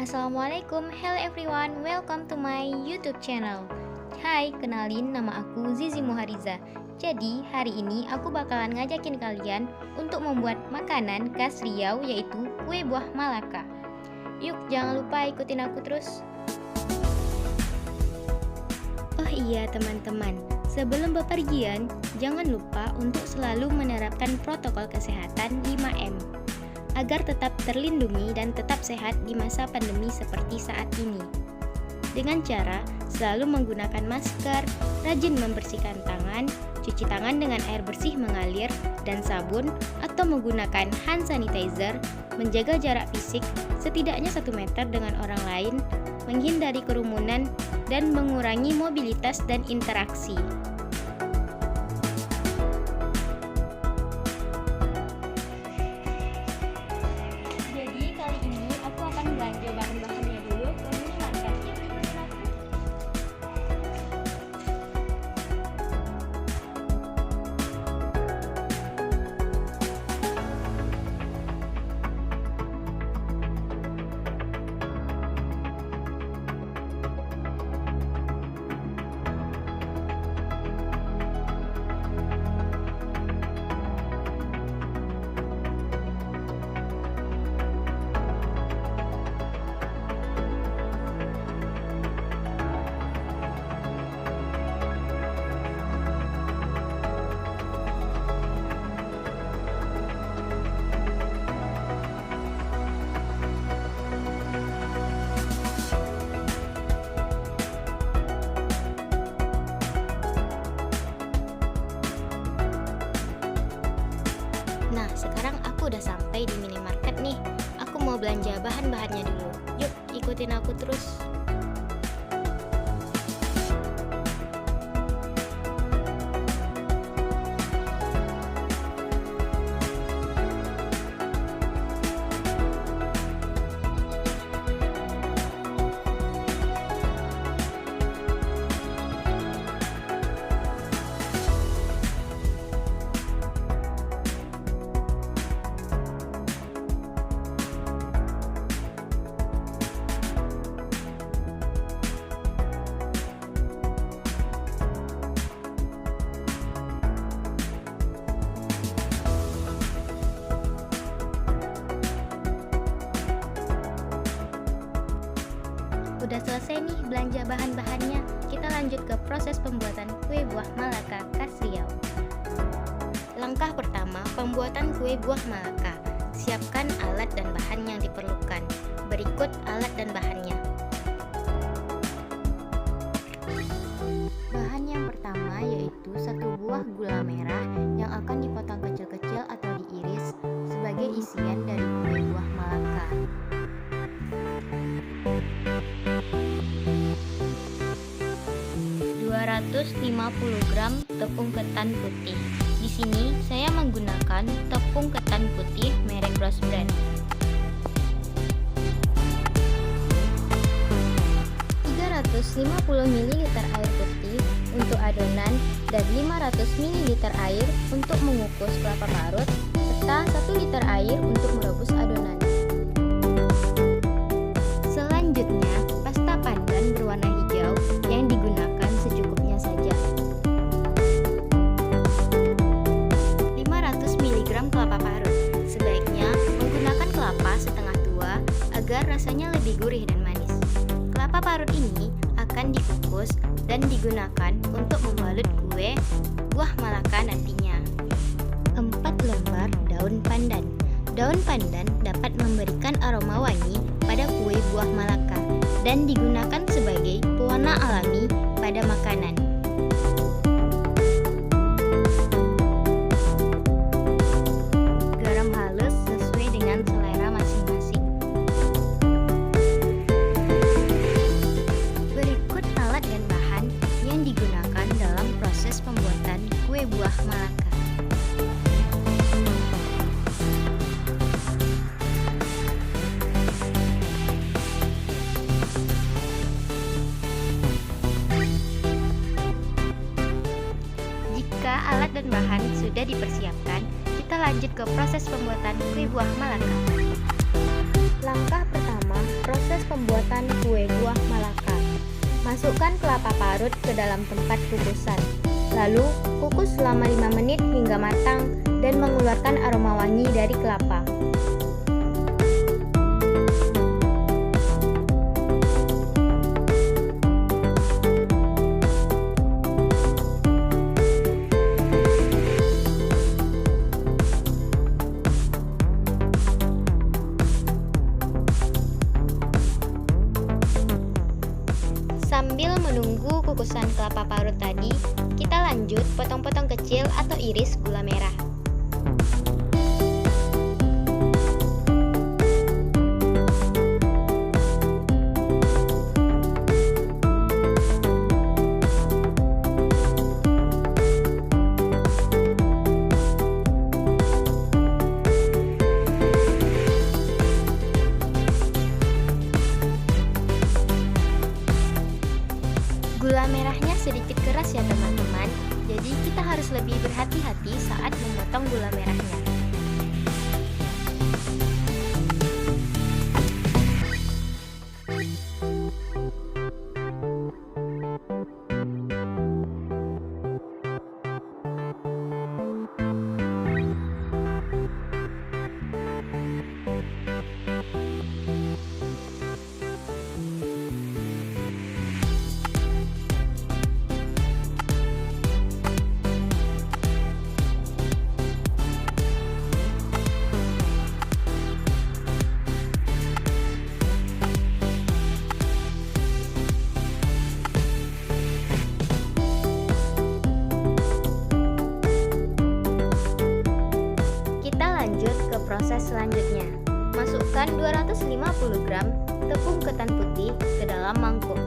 Assalamualaikum, hello everyone, welcome to my YouTube channel. Hai, kenalin nama aku Zizi Muhariza. Jadi, hari ini aku bakalan ngajakin kalian untuk membuat makanan khas Riau, yaitu kue buah Malaka. Yuk, jangan lupa ikutin aku terus. Oh iya teman-teman, sebelum bepergian, jangan lupa untuk selalu menerapkan protokol kesehatan 5M agar tetap terlindungi dan tetap sehat di masa pandemi seperti saat ini. Dengan cara selalu menggunakan masker, rajin membersihkan tangan, cuci tangan dengan air bersih mengalir dan sabun, atau menggunakan hand sanitizer, menjaga jarak fisik setidaknya 1 meter dengan orang lain, menghindari kerumunan, dan mengurangi mobilitas dan interaksi. Jadi kali ini aku akan belanja bahan-bahannya dulu ke minimarket. Nah, sekarang aku udah sampai di minimarket nih. Aku mau belanja bahan-bahannya dulu. Yuk, ikutin aku terus. Udah selesai nih belanja bahan-bahannya. Kita lanjut ke proses pembuatan kue buah Malaka khas Riau. Langkah pertama, pembuatan kue buah Malaka. Siapkan alat dan bahan yang diperlukan. Berikut alat dan bahannya. Bahan yang pertama yaitu 1 buah gula merah yang akan dipotong kecil-kecil atau diiris sebagai isian dari kue buah Malaka. 250 gram tepung ketan putih. Di sini saya menggunakan tepung ketan putih merek Rose Brand. 350 ml air putih untuk adonan dan 500 ml air untuk mengukus kelapa parut serta 1 liter air untuk merebus adonan. Selanjutnya, pasta pandan berwarna hijau yang digunakan secukupnya saja. 500 mg kelapa parut. Sebaiknya menggunakan kelapa setengah tua agar rasanya lebih gurih dan manis. Kelapa parut ini akan dikukus dan digunakan untuk membalut kue buah Malaka nantinya. 4 lembar daun pandan. Daun pandan dapat memberikan aroma wangi pada kue buah Malaka dan digunakan sebagai pewarna alami pada makanan. Garam halus sesuai dengan selera masing-masing. Berikut alat dan bahan yang digunakan dalam proses pembuatan kue buah Malaka. Alat dan bahan sudah dipersiapkan, kita lanjut ke proses pembuatan kue buah Malaka. Langkah pertama, proses pembuatan kue buah Malaka. Masukkan kelapa parut ke dalam tempat kukusan. Lalu, kukus selama 5 menit hingga matang dan mengeluarkan aroma wangi dari kelapa. Sambil menunggu kukusan kelapa parut tadi, kita lanjut potong-potong kecil atau iris gula merah. Gula merahnya sedikit keras ya teman-teman, jadi kita harus lebih berhati-hati saat memotong gula merahnya. Proses selanjutnya, masukkan 250 gram tepung ketan putih ke dalam mangkuk.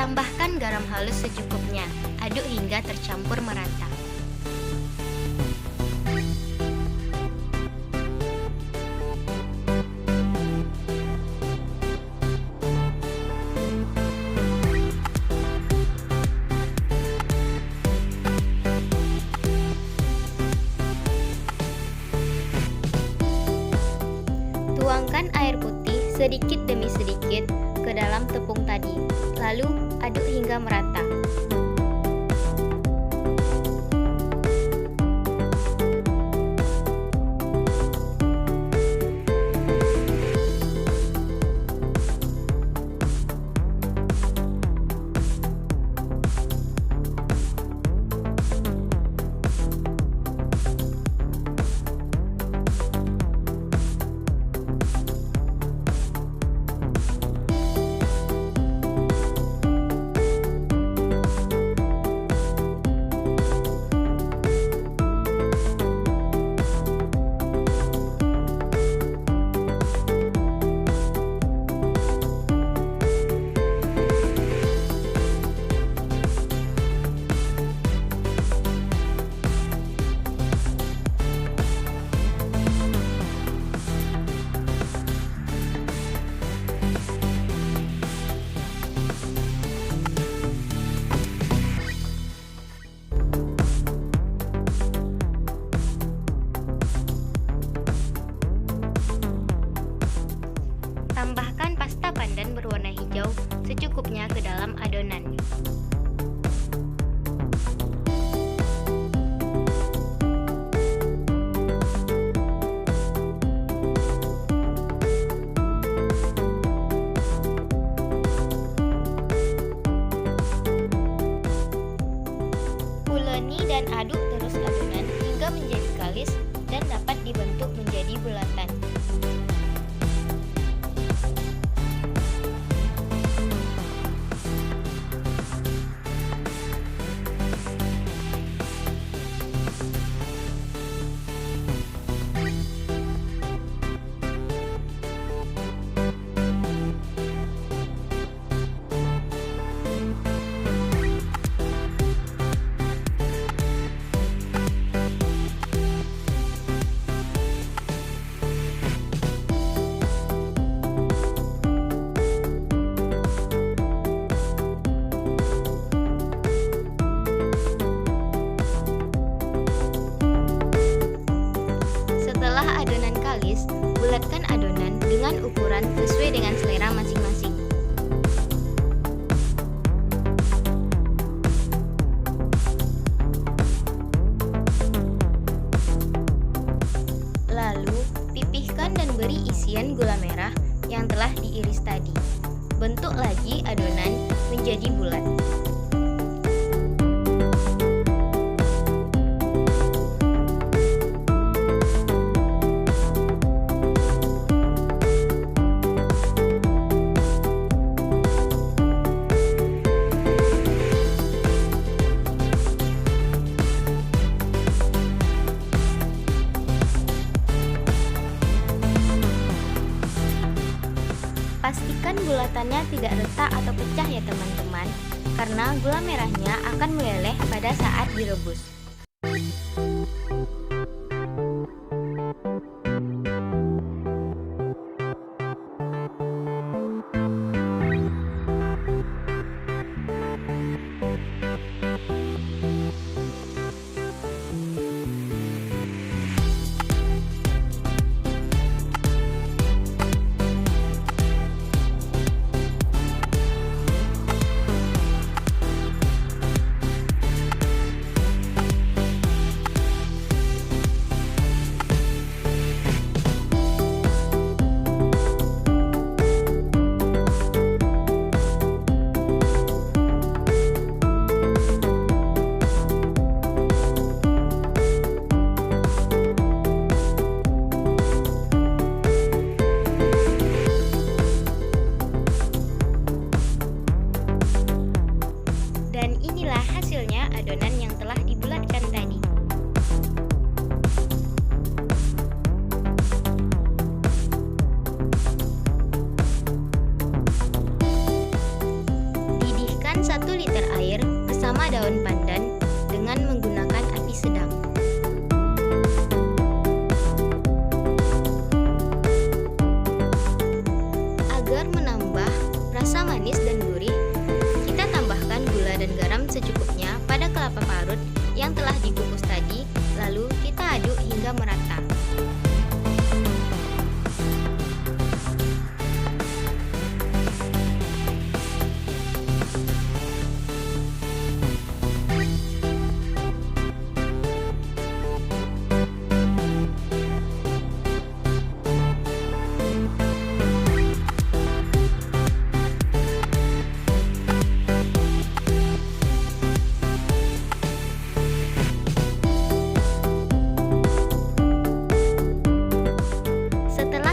Tambahkan garam halus secukupnya, aduk hingga tercampur merata. Tuangkan air putih sedikit demi sedikit ke dalam tepung tadi, lalu aduk hingga merata. Tambahkan pasta pandan berwarna hijau secukupnya ke dalam adonan. Uleni dan aduk terus adonan hingga menjadi kalis dan dapat dibentuk menjadi Bulatkan adonan dengan ukuran sesuai dengan selera masing-masing. Lalu, pipihkan dan beri isian gula merah yang telah diiris tadi. Bentuk lagi adonan menjadi bulat. Pastikan bulatannya tidak retak atau pecah ya teman-teman, karena gula merahnya akan meleleh pada saat direbus. Dan inilah hasilnya adonan yang telah dibulatkan tadi. Didihkan 1 liter air bersama daun pandan dengan menggunakan api sedang. Agar menambah rasa manis dan gurih, kita tambahkan gula dan garam secukupnya pada kelapa parut yang telah dikukus tadi, lalu kita aduk hingga merata.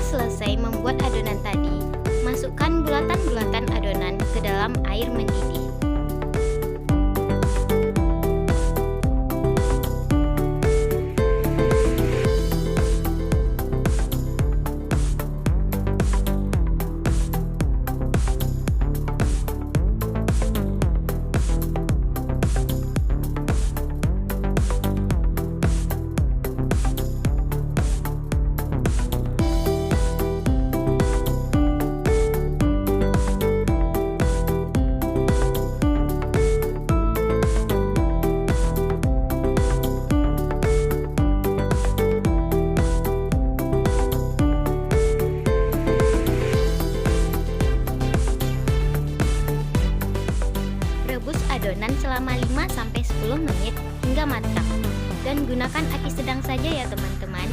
Selesai membuat adonan tadi, masukkan bulatan-bulatan adonan ke dalam air mendidih. Rebus adonan selama 5-10 menit hingga matang dan gunakan api sedang saja ya teman-teman.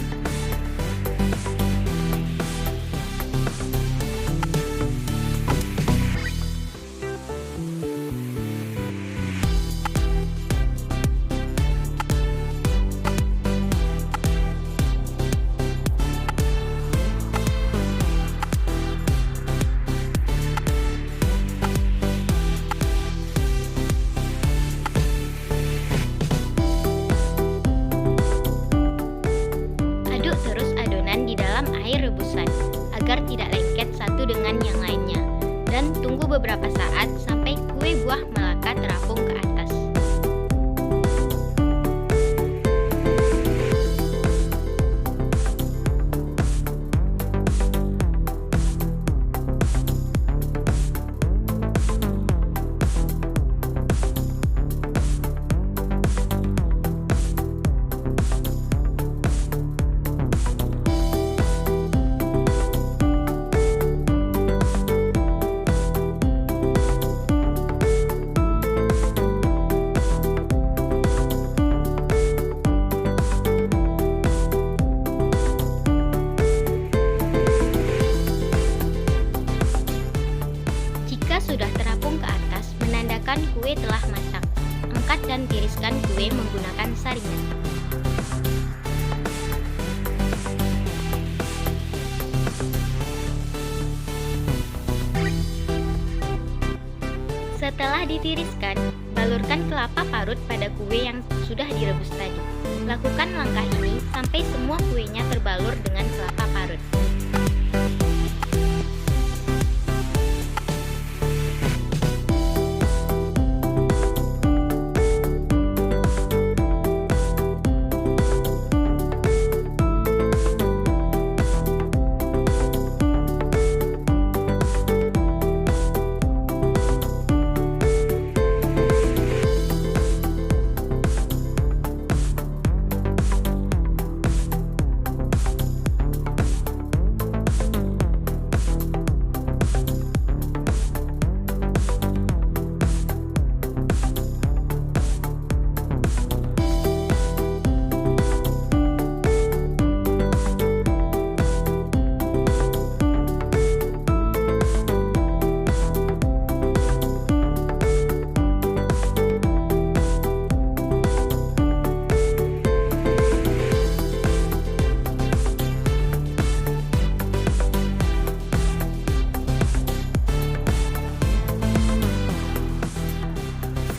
Air rebusan agar tidak lengket satu dengan yang lainnya, dan tunggu beberapa saat sampai kue buah Malaka terapung ke atas. Setelah ditiriskan, balurkan kelapa parut pada kue yang sudah direbus tadi. Lakukan langkah ini sampai semua kuenya terbalur dengan kelapa parut.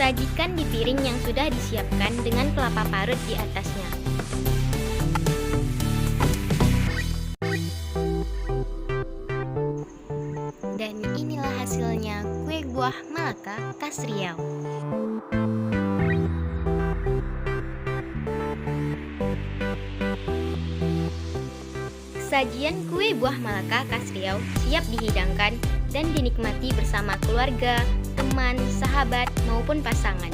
Sajikan di piring yang sudah disiapkan dengan kelapa parut di atasnya. Dan inilah hasilnya kue buah Malaka khas Riau. Sajian kue buah Malaka khas Riau siap dihidangkan dan dinikmati bersama keluarga, teman, sahabat, maupun pasangan.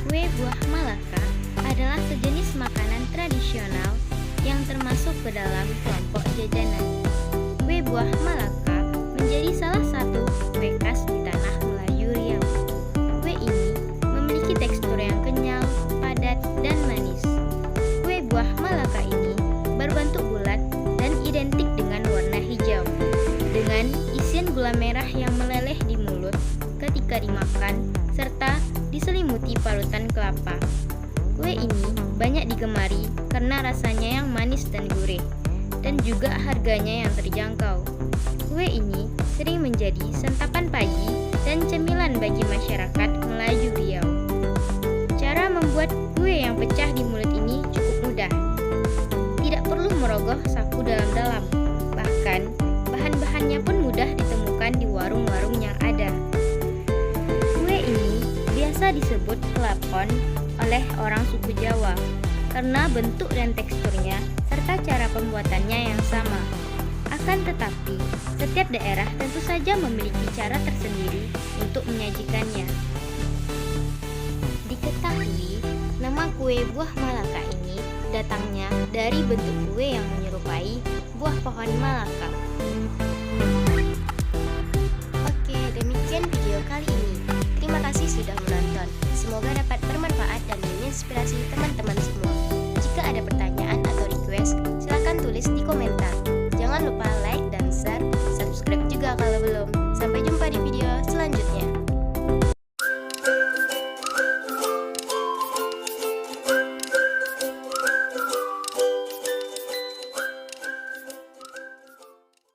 Kue buah Malaka adalah sejenis makanan tradisional yang termasuk ke dalam kelompok jajanan. Kue buah Malaka menjadi salah satu kue khas di tanah Melayu Riau. Kue ini memiliki tekstur yang kenyal, padat, dan manis. Kue buah Malaka ini berbentuk bulat dan identik dengan warna hijau, dengan isian gula merah yang meleleh di mulut ketika dimakan, serta diselimuti parutan kelapa. Kue ini banyak digemari karena rasanya yang manis dan gurih, dan juga harganya yang terjangkau. Kue ini sering menjadi santapan pagi dan cemilan bagi masyarakat Melayu Riau. Cara membuat kue yang pecah di mulut ini cukup mudah. Tidak perlu merogoh saku dalam-dalam, bahkan bahan-bahannya pun mudah ditemukan di warung-warung yang ada. Kue ini biasa disebut kelapon oleh orang suku Jawa karena bentuk dan teksturnya serta cara pembuatannya yang sama. Akan tetapi, setiap daerah tentu saja memiliki cara tersendiri untuk menyajikannya. Diketahui, nama kue buah Malaka ini datangnya dari bentuk kue yang menyerupai buah pohon Malaka. Oke, demikian video kali ini. Terima kasih sudah menonton. Semoga dapat bermanfaat dan menginspirasi teman-teman semua. Jika ada pertanyaan atau request, silakan tulis di komentar. Jangan lupa like dan share, subscribe juga kalau belum. Sampai jumpa di video selanjutnya.